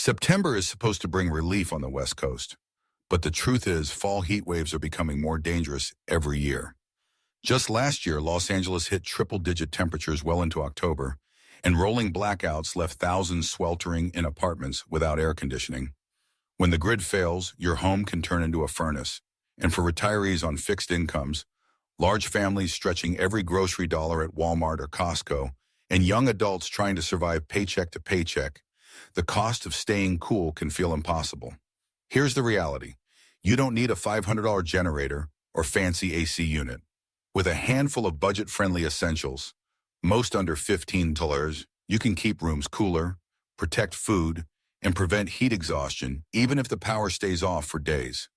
September is supposed to bring relief on the West Coast, but the truth is fall heat waves are becoming more dangerous every year. Just last year, Los Angeles hit triple-digit temperatures well into October, and rolling blackouts left thousands sweltering in apartments without air conditioning. When the grid fails, your home can turn into a furnace, and for retirees on fixed incomes, large families stretching every grocery dollar at Walmart or Costco, and young adults trying to survive paycheck to paycheck, the cost of staying cool can feel impossible. Here's the reality. You don't need a $500 generator or fancy AC unit. With a handful of budget-friendly essentials, most under $15, you can keep rooms cooler, protect food, and prevent heat exhaustion even if the power stays off for days.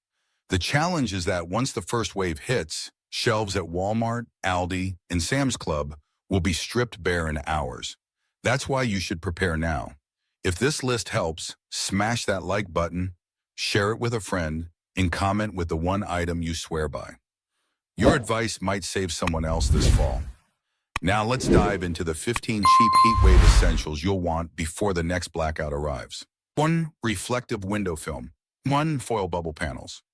The challenge is that once the first wave hits, shelves at Walmart, Aldi, and Sam's Club will be stripped bare in hours. That's why you should prepare now. If this list helps, smash that like button, share it with a friend, and comment with the one item you swear by. Your advice might save someone else this fall. Now let's dive into the 15 cheap heat wave essentials you'll want before the next blackout arrives. 1. Reflective window film. 1. Foil bubble panels.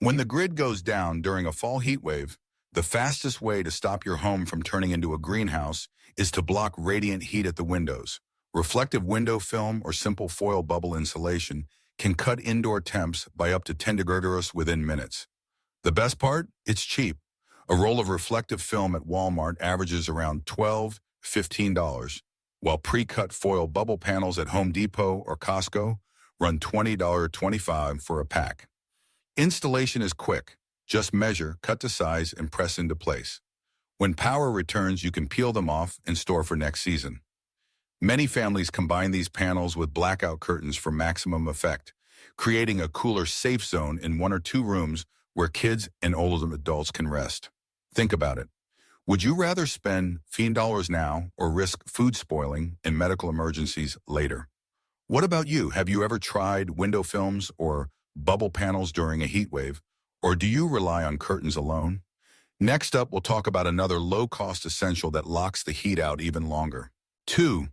When the grid goes down during a fall heat wave, the fastest way to stop your home from turning into a greenhouse is to block radiant heat at the windows. Reflective window film or simple foil bubble insulation can cut indoor temps by up to 10 degrees within minutes. The best part? It's cheap. A roll of reflective film at Walmart averages around $12, $15, while pre-cut foil bubble panels at Home Depot or Costco run $20, $25 for a pack. Installation is quick. Just measure, cut to size, and press into place. When power returns, you can peel them off and store for next season. Many families combine these panels with blackout curtains for maximum effect, creating a cooler safe zone in 1 or 2 rooms where kids and older adults can rest. Think about it. Would you rather spend $15 now or risk food spoiling and medical emergencies later? What about you? Have you ever tried window films or bubble panels during a heat wave, or do you rely on curtains alone? Next up, we'll talk about another low-cost essential that locks the heat out even longer. 2.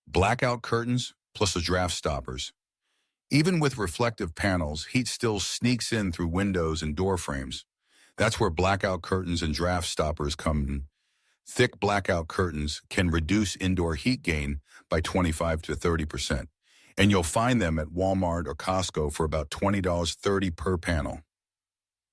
Blackout curtains plus a draft stoppers. Even with reflective panels, heat still sneaks in through windows and door frames. That's where blackout curtains and draft stoppers come in. Thick blackout curtains can reduce indoor heat gain by 25 to 30%, and you'll find them at Walmart or Costco for about $20, $30 per panel.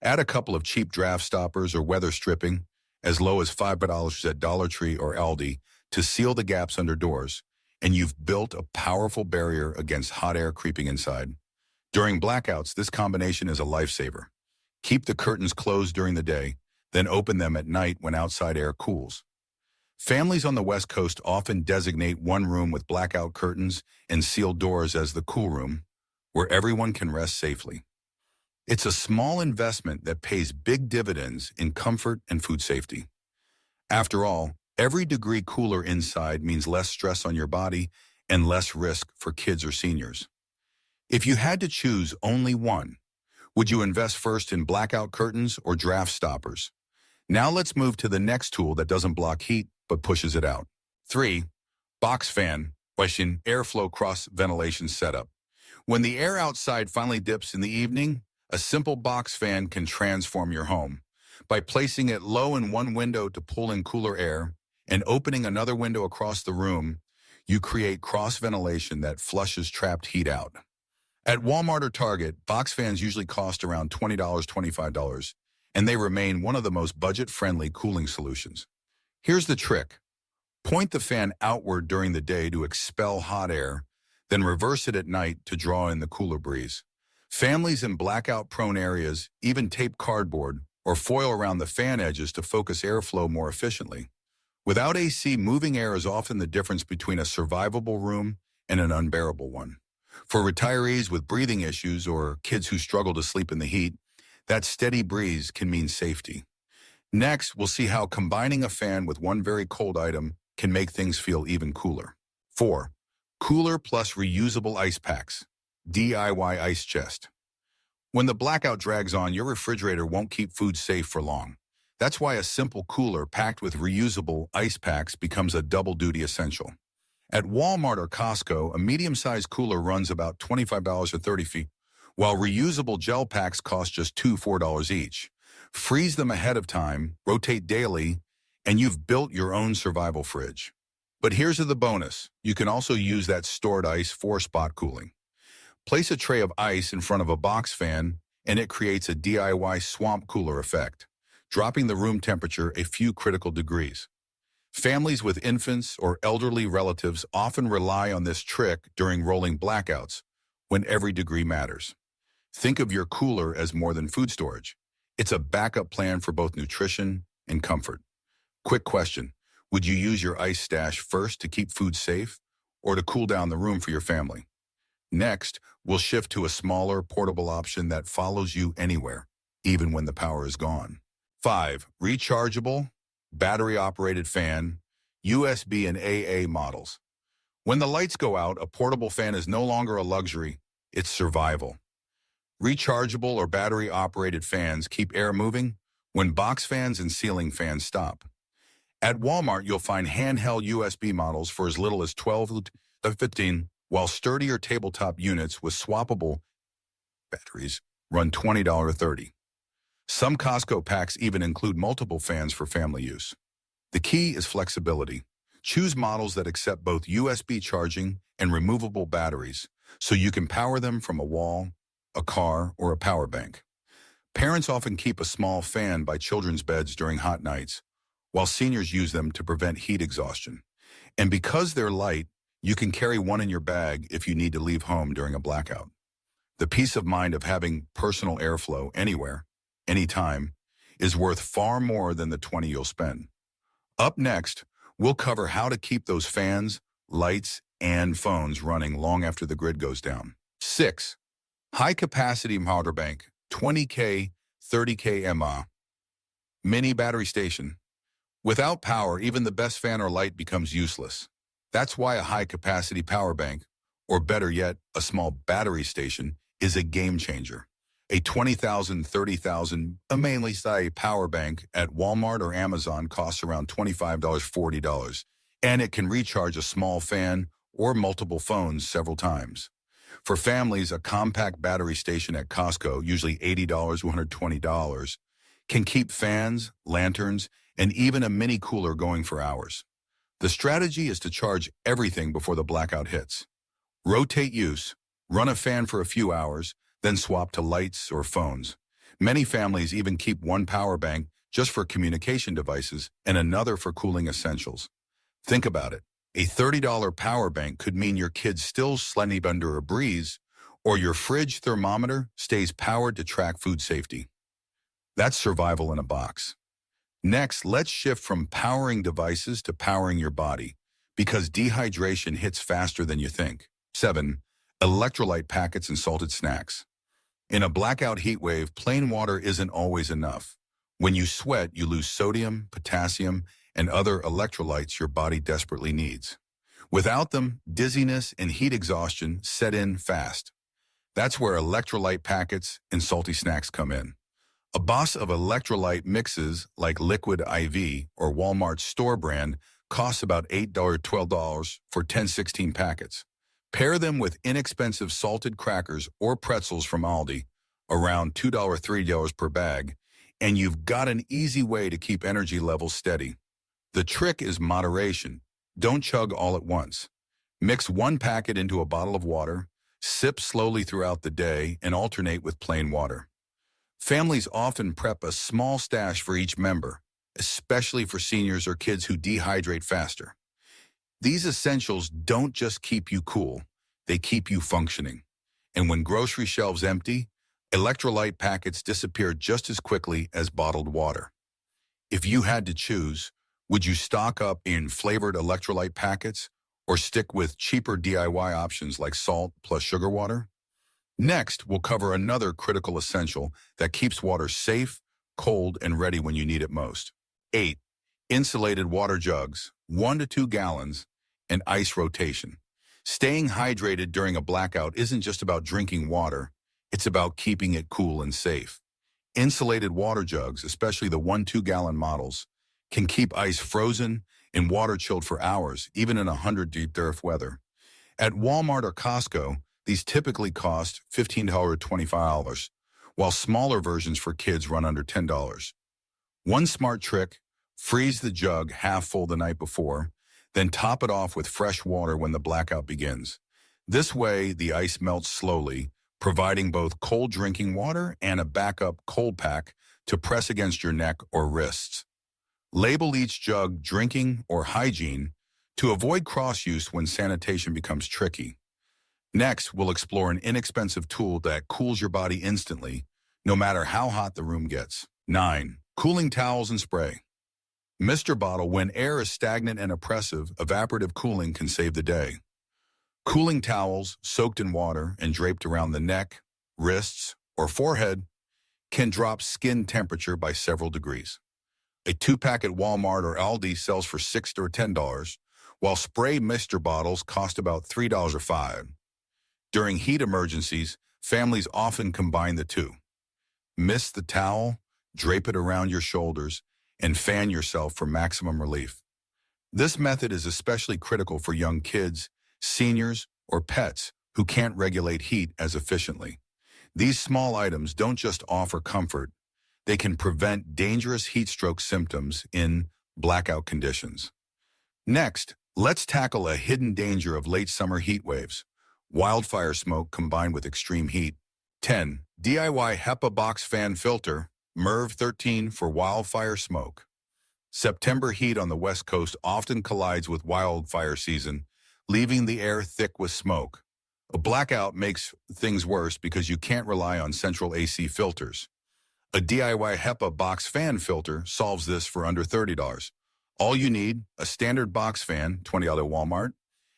Add a couple of cheap draft stoppers or weather stripping, as low as $5 at Dollar Tree or Aldi, to seal the gaps under doors, and you've built a powerful barrier against hot air creeping inside. During blackouts, this combination is a lifesaver. Keep the curtains closed during the day, then open them at night when outside air cools. Families on the West Coast often designate one room with blackout curtains and sealed doors as the cool room, where everyone can rest safely. It's a small investment that pays big dividends in comfort and food safety. After all, every degree cooler inside means less stress on your body and less risk for kids or seniors. If you had to choose only one, would you invest first in blackout curtains or draft stoppers? Now let's move to the next tool that doesn't block heat but pushes it out. 3. Box fan, question airflow cross ventilation setup. When the air outside finally dips in the evening, a simple box fan can transform your home. By placing it low in one window to pull in cooler air and opening another window across the room, you create cross ventilation that flushes trapped heat out. At Walmart or Target, box fans usually cost around $20, $25, and they remain one of the most budget-friendly cooling solutions. Here's the trick. Point the fan outward during the day to expel hot air, then reverse it at night to draw in the cooler breeze. Families in blackout-prone areas even tape cardboard or foil around the fan edges to focus airflow more efficiently. Without AC, moving air is often the difference between a survivable room and an unbearable one. For retirees with breathing issues or kids who struggle to sleep in the heat, that steady breeze can mean safety. Next, we'll see how combining a fan with one very cold item can make things feel even cooler. 4. Cooler plus reusable ice packs. DIY ice chest. When the blackout drags on, your refrigerator won't keep food safe for long. That's why a simple cooler packed with reusable ice packs becomes a double-duty essential. At Walmart or Costco, a medium-sized cooler runs about $25 or 30 feet, while reusable gel packs cost just $4 each. Freeze them ahead of time, rotate daily, and you've built your own survival fridge. But here's the bonus. You can also use that stored ice for spot cooling. Place a tray of ice in front of a box fan, and it creates a DIY swamp cooler effect, dropping the room temperature a few critical degrees. Families with infants or elderly relatives often rely on this trick during rolling blackouts, when every degree matters. Think of your cooler as more than food storage. It's a backup plan for both nutrition and comfort. Quick question. Would you use your ice stash first to keep food safe or to cool down the room for your family? Next, we'll shift to a smaller, portable option that follows you anywhere, even when the power is gone. 5. Rechargeable, battery-operated fan, USB and AA models. When the lights go out, a portable fan is no longer a luxury, it's survival. Rechargeable or battery-operated fans keep air moving when box fans and ceiling fans stop. At Walmart, you'll find handheld USB models for as little as $12 to $15, while sturdier tabletop units with swappable batteries run $20 to $30. Some Costco packs even include multiple fans for family use. The key is flexibility. Choose models that accept both USB charging and removable batteries, so you can power them from a wall, a car, or a power bank. Parents often keep a small fan by children's beds during hot nights, while seniors use them to prevent heat exhaustion. And because they're light, you can carry one in your bag if you need to leave home during a blackout. The peace of mind of having personal airflow anywhere, anytime, is worth far more than the $20 you'll spend. Up next, we'll cover how to keep those fans, lights, and phones running long after the grid goes down. 6. High-capacity power bank, 20K, 30K mAh. Mini battery station. Without power, even the best fan or light becomes useless. That's why a high-capacity power bank, or better yet, a small battery station, is a game changer. A $20,000, $30,000, a mainly size power bank at Walmart or Amazon costs around $25, $40, and it can recharge a small fan or multiple phones several times. For families, a compact battery station at Costco, usually $80, $120, can keep fans, lanterns, and even a mini cooler going for hours. The strategy is to charge everything before the blackout hits. Rotate use, run a fan for a few hours, then swap to lights or phones. Many families even keep one power bank just for communication devices and another for cooling essentials. Think about it. A $30 power bank could mean your kids still sleep under a breeze, or your fridge thermometer stays powered to track food safety. That's survival in a box. Next, let's shift from powering devices to powering your body, because dehydration hits faster than you think. 7. Electrolyte packets and salted snacks. In a blackout heat wave, plain water isn't always enough. When you sweat, you lose sodium, potassium, and other electrolytes your body desperately needs. Without them, dizziness and heat exhaustion set in fast. That's where electrolyte packets and salty snacks come in. A box of electrolyte mixes like Liquid IV or Walmart's store brand costs about $8 to $12 for 10-16 packets. Pair them with inexpensive salted crackers or pretzels from Aldi, around $2 to $3 per bag, and you've got an easy way to keep energy levels steady. The trick is moderation. Don't chug all at once. Mix one packet into a bottle of water, sip slowly throughout the day, and alternate with plain water. Families often prep a small stash for each member, especially for seniors or kids who dehydrate faster. These essentials don't just keep you cool, they keep you functioning. And when grocery shelves empty, electrolyte packets disappear just as quickly as bottled water. If you had to choose, would you stock up in flavored electrolyte packets or stick with cheaper DIY options like salt plus sugar water? Next, we'll cover another critical essential that keeps water safe, cold, and ready when you need it most. 8. Insulated water jugs, 1 to 2 gallons, and ice rotation. Staying hydrated during a blackout isn't just about drinking water, it's about keeping it cool and safe. Insulated water jugs, especially the 1-2 gallon models, can keep ice frozen and water chilled for hours, even in 100 deep earth weather. At Walmart or Costco, these typically cost $15 to $25, while smaller versions for kids run under $10. One smart trick, freeze the jug half full the night before, then top it off with fresh water when the blackout begins. This way, the ice melts slowly, providing both cold drinking water and a backup cold pack to press against your neck or wrists. Label each jug drinking or hygiene to avoid cross-use when sanitation becomes tricky. Next, we'll explore an inexpensive tool that cools your body instantly, no matter how hot the room gets. 9. Cooling towels and spray. Mr. Bottle, when air is stagnant and oppressive, evaporative cooling can save the day. Cooling towels, soaked in water and draped around the neck, wrists, or forehead, can drop skin temperature by several degrees. A 2-pack at Walmart or Aldi sells for $6 or $10, while spray Mr. bottles cost about $3 or $5. During heat emergencies, families often combine the two. Mist the towel, drape it around your shoulders, and fan yourself for maximum relief. This method is especially critical for young kids, seniors, or pets who can't regulate heat as efficiently. These small items don't just offer comfort, they can prevent dangerous heat stroke symptoms in blackout conditions. Next, let's tackle a hidden danger of late summer heat waves: wildfire smoke combined with extreme heat. 10. DIY HEPA box fan filter, MERV 13 for wildfire smoke. September heat on the West Coast often collides with wildfire season, leaving the air thick with smoke. A blackout makes things worse because you can't rely on central AC filters. A DIY HEPA box fan filter solves this for under $30. All you need, a standard box fan, $20 Walmart,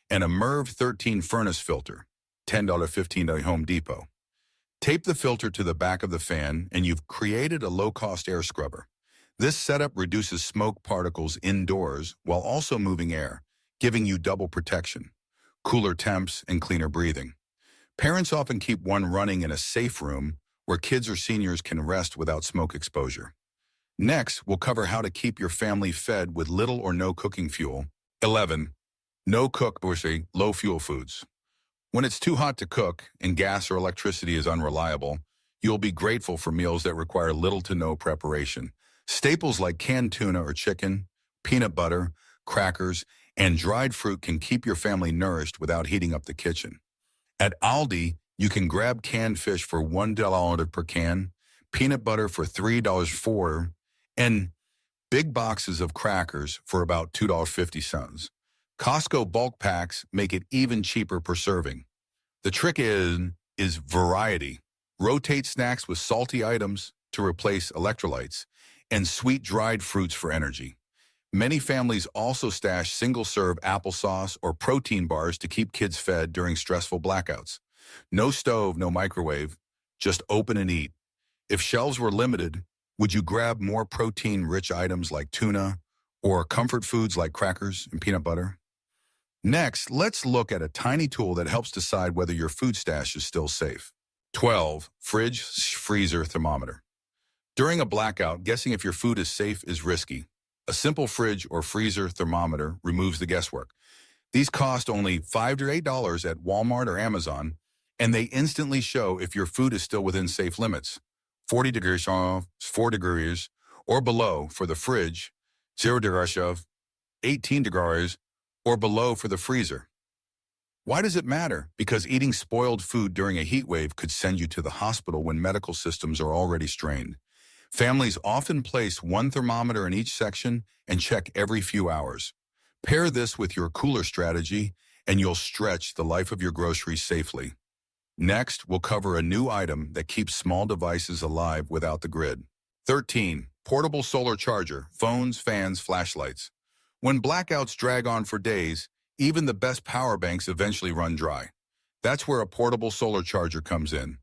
and a MERV 13 furnace filter, $10, $15 Home Depot. Tape the filter to the back of the fan and you've created a low-cost air scrubber. This setup reduces smoke particles indoors while also moving air, giving you double protection, cooler temps, and cleaner breathing. Parents often keep one running in a safe room where kids or seniors can rest without smoke exposure. Next, we'll cover how to keep your family fed with little or no cooking fuel. 11. No-cook or low-fuel foods. When it's too hot to cook and gas or electricity is unreliable, you'll be grateful for meals that require little to no preparation. Staples like canned tuna or chicken, peanut butter, crackers, and dried fruit can keep your family nourished without heating up the kitchen. At Aldi, you can grab canned fish for $1 per can, peanut butter for $3.04, and big boxes of crackers for about $2.50. Costco bulk packs make it even cheaper per serving. The trick is variety. Rotate snacks with salty items to replace electrolytes, and sweet dried fruits for energy. Many families also stash single-serve applesauce or protein bars to keep kids fed during stressful blackouts. No stove, no microwave, just open and eat. If shelves were limited, would you grab more protein-rich items like tuna or comfort foods like crackers and peanut butter? Next, let's look at a tiny tool that helps decide whether your food stash is still safe. 12. Fridge, freezer, thermometer. During a blackout, guessing if your food is safe is risky. A simple fridge or freezer thermometer removes the guesswork. These cost only $5 to $8 at Walmart or Amazon, and they instantly show if your food is still within safe limits. 40 degrees off, 4 degrees, or below for the fridge, 0 degrees off, 18 degrees, or below for the freezer. Why does it matter? Because eating spoiled food during a heat wave could send you to the hospital when medical systems are already strained. Families often place one thermometer in each section and check every few hours. Pair this with your cooler strategy, and you'll stretch the life of your groceries safely. Next, we'll cover a new item that keeps small devices alive without the grid. 13. Portable solar charger, phones, fans, flashlights. When blackouts drag on for days, even the best power banks eventually run dry. That's where a portable solar charger comes in.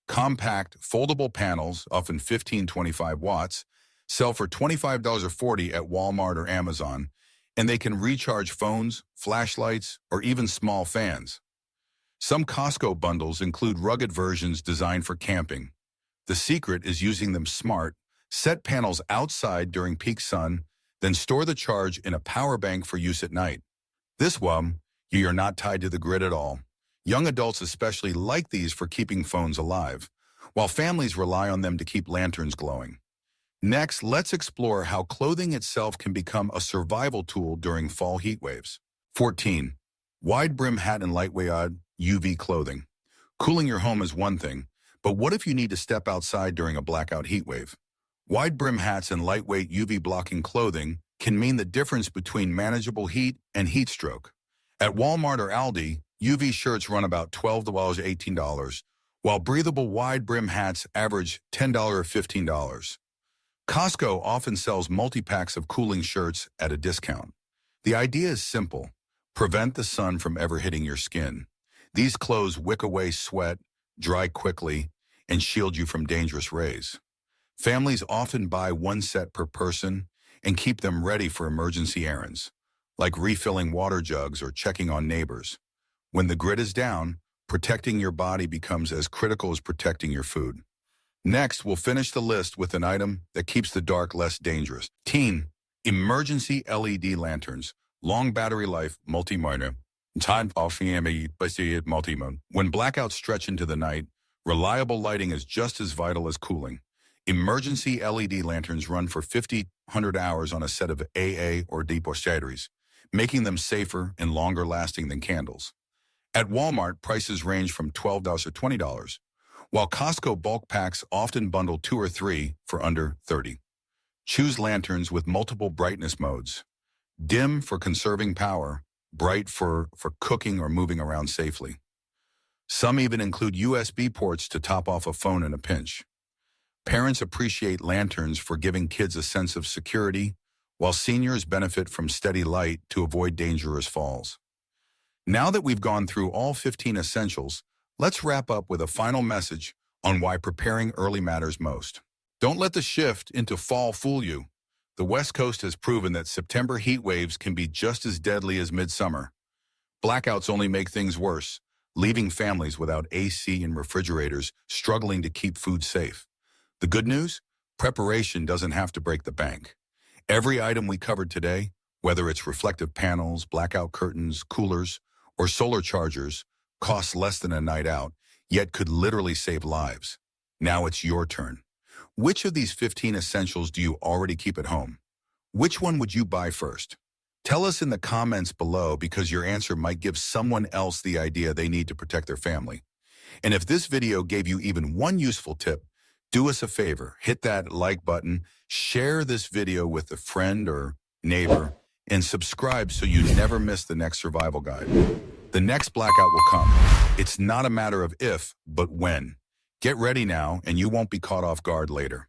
Compact, foldable panels, often 15-25 watts, sell for $25 or $40 at Walmart or Amazon, and they can recharge phones, flashlights, or even small fans. Some Costco bundles include rugged versions designed for camping. The secret is using them smart. Set panels outside during peak sun, Then store the charge in a power bank for use at night. This way, you're not tied to the grid at all. Young adults especially like these for keeping phones alive, while families rely on them to keep lanterns glowing. Next, let's explore how clothing itself can become a survival tool during fall heat waves. 14. Wide brim hat and lightweight UV clothing. Cooling your home is one thing, but what if you need to step outside during a blackout heat wave? Wide brim hats and lightweight UV blocking clothing can mean the difference between manageable heat and heat stroke. At Walmart or Aldi, UV shirts run about $12 to $18, while breathable wide brim hats average $10 or $15. Costco often sells multi-packs of cooling shirts at a discount. The idea is simple. Prevent the sun from ever hitting your skin. These clothes wick away sweat, dry quickly, and shield you from dangerous rays. Families often buy one set per person and keep them ready for emergency errands, like refilling water jugs or checking on neighbors. When the grid is down, protecting your body becomes as critical as protecting your food. Next, we'll finish the list with an item that keeps the dark less dangerous. Teen, emergency LED lanterns, long battery life, multi-miner. When blackouts stretch into the night, reliable lighting is just as vital as cooling. Emergency LED lanterns run for 50-100 hours on a set of AA or depot batteries, making them safer and longer lasting than candles. At Walmart, prices range from $12 to $20, while Costco bulk packs often bundle 2 or 3 for under $30. Choose lanterns with multiple brightness modes. Dim for conserving power, bright for cooking or moving around safely. Some even include USB ports to top off a phone in a pinch. Parents appreciate lanterns for giving kids a sense of security, while seniors benefit from steady light to avoid dangerous falls. Now that we've gone through all 15 essentials, let's wrap up with a final message on why preparing early matters most. Don't let the shift into fall fool you. The West Coast has proven that September heat waves can be just as deadly as midsummer. Blackouts only make things worse, leaving families without AC and refrigerators struggling to keep food safe. The good news? Preparation doesn't have to break the bank. Every item we covered today, whether it's reflective panels, blackout curtains, coolers, or solar chargers, costs less than a night out, yet could literally save lives. Now it's your turn. Which of these 15 essentials do you already keep at home? Which one would you buy first? Tell us in the comments below, because your answer might give someone else the idea they need to protect their family. And if this video gave you even one useful tip, do us a favor, hit that like button, share this video with a friend or neighbor, and subscribe so you never miss the next survival guide. The next blackout will come. It's not a matter of if, but when. Get ready now, and you won't be caught off guard later.